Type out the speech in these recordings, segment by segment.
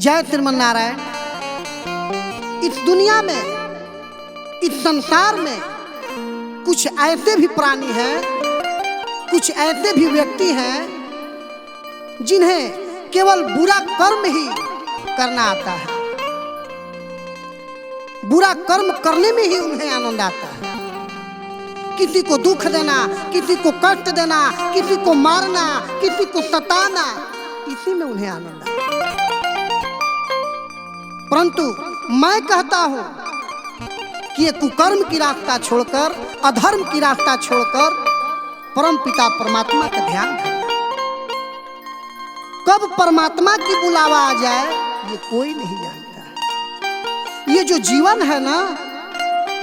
जय श्रीमन नारायण। इस दुनिया में, इस संसार में कुछ ऐसे भी प्राणी हैं, कुछ ऐसे भी व्यक्ति हैं जिन्हें केवल बुरा कर्म ही करना आता है। बुरा कर्म करने में ही उन्हें आनंद आता है। किसी को दुख देना, किसी को कष्ट देना, किसी को मारना, किसी को सताना, इसी में उन्हें आनंद आता है। परंतु मैं कहता हूं कि ये कुकर्म की रास्ता छोड़कर, अधर्म की रास्ता छोड़कर परम पिता परमात्मा का ध्यान करें। कब परमात्मा की बुलावा आ जाए ये कोई नहीं जानता। ये जो जीवन है ना,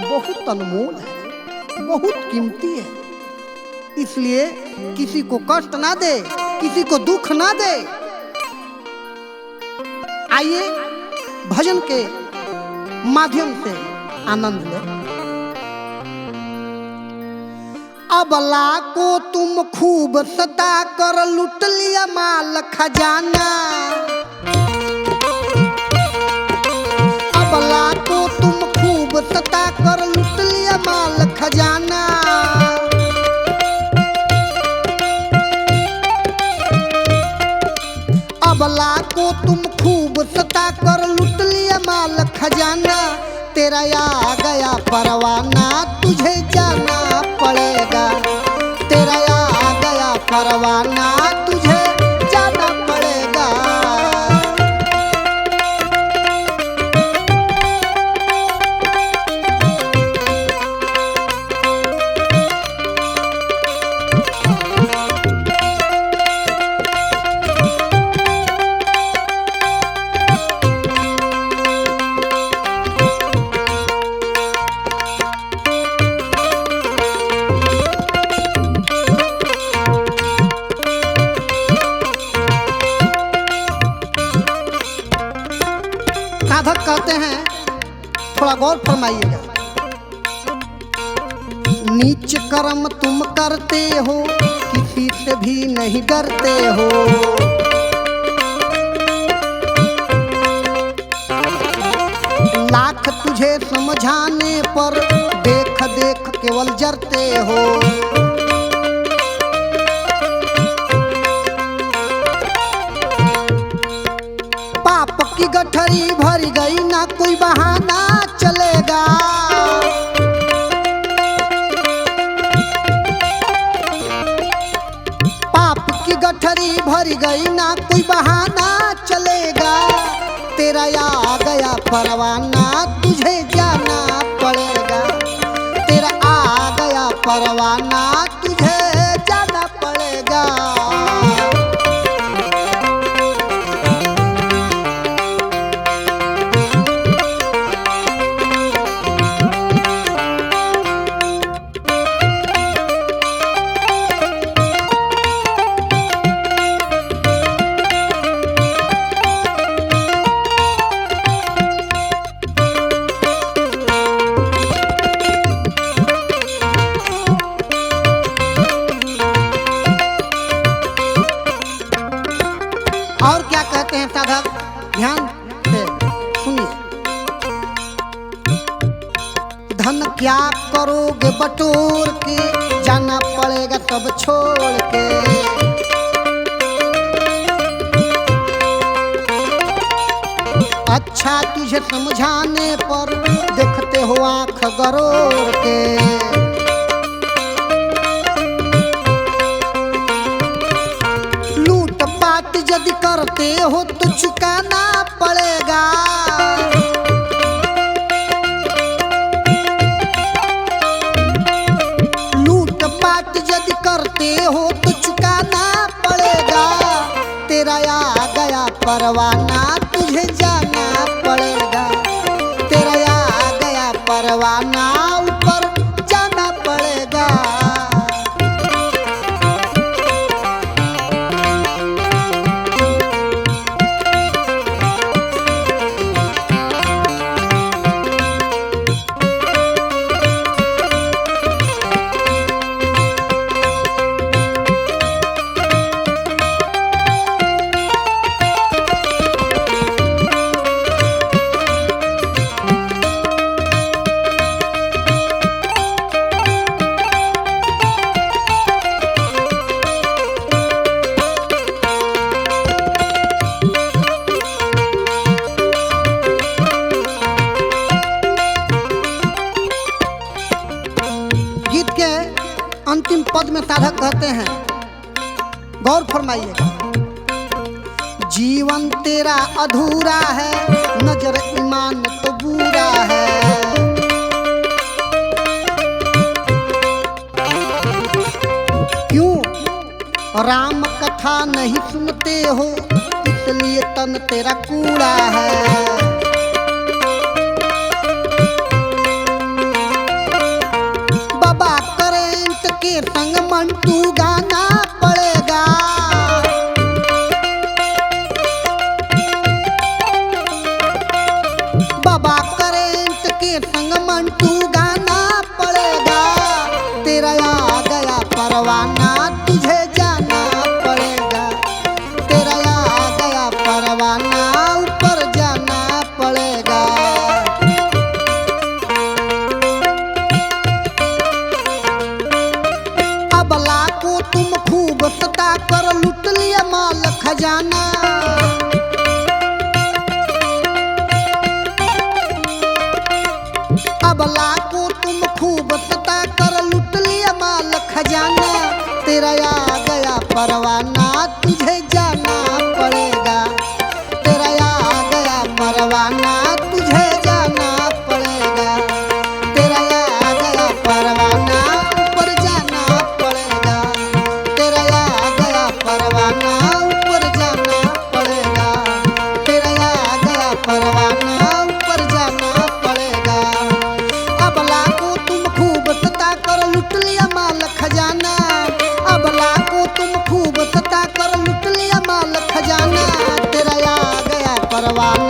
बहुत अनमोल है, बहुत कीमती है। इसलिए किसी को कष्ट ना दे, किसी को दुख ना दे। आइए भजन के माध्यम से आनंद ले। अबला को तुम खूब सता कर लूट लिया माल खजाना। अबला को तुम खूब सता कर लूट लिया माल खजाना। अबला को तुम खूब सता कर लूट लिया माल खजाना। तेरा आ गया परवाना, तुझे जाना पड़ेगा। तेरा आ गया परवाना, तुझे जाना पड़ेगा। साधक कहते हैं, थोड़ा गौर फरमाइएगा। नीच कर्म तुम करते हो, किसी से भी नहीं डरते हो। लाख तुझे समझाने पर देख देख केवल जरते हो। की गठरी भर गई ना, कोई बहाना चलेगा। पाप की गठरी भर गई ना, कोई बहाना चलेगा। तेरा आ गया परवाना, तुझे जाना पड़ेगा। तेरा आ गया परवाना, तुझे जाना पड़ेगा। और क्या कहते हैं साधक, ध्यान से सुनिए। धन क्या करोगे बटोर के, जाना पड़ेगा सब छोड़ के। अच्छा तुझे समझाने पर देखते हो आंख गरोड़ के। यदि करते हो तो चुकाना पड़ेगा। लूट पाट यदि करते हो तो चुकाना पड़ेगा। तेरा आ गया परवाना, तुझे जाना पड़ेगा। तेरा आ गया परवाना, ऊपर जाना पड़ेगा। इसके अंतिम पद में साधक कहते हैं, गौर फरमाइएगा, जीवन तेरा अधूरा है, नजर ईमान तो बुरा है। क्यों राम कथा नहीं सुनते हो, इसलिए तन तेरा कूड़ा है। बाबा करेंट के संग मंटू गाना पड़ेगा। बाबा करेंट के संग मंटू गाना पड़ेगा। तेरा आ गया परवाना, तुझे जाना पड़ेगा। तेरा आ गया परवाना, ऊपर जाना पड़ेगा। अबला को तुम खूब सता कर लूट लिया माल खजाना। अबला को तुम खूब सता कर लूट लिया माल खजाना। तेरा आ गया परवाना, तुझे जाना पड़ेगा। तेरा आ गया परवाना, तुझे जाना पड़ेगा। तेरा आ गया परवाना, ऊपर जाना पड़ेगा। तेरा आ गया परवाना, ऊपर जाना पड़ेगा। तेरा आ गया परवाना, ऊपर जाना पड़ेगा। अबला को तुम खूब सता कर लूट लिया माल खजाना। अबला को तुम खूब सता कर लूट लिया माल खजाना। तेरा आ गया परवाना।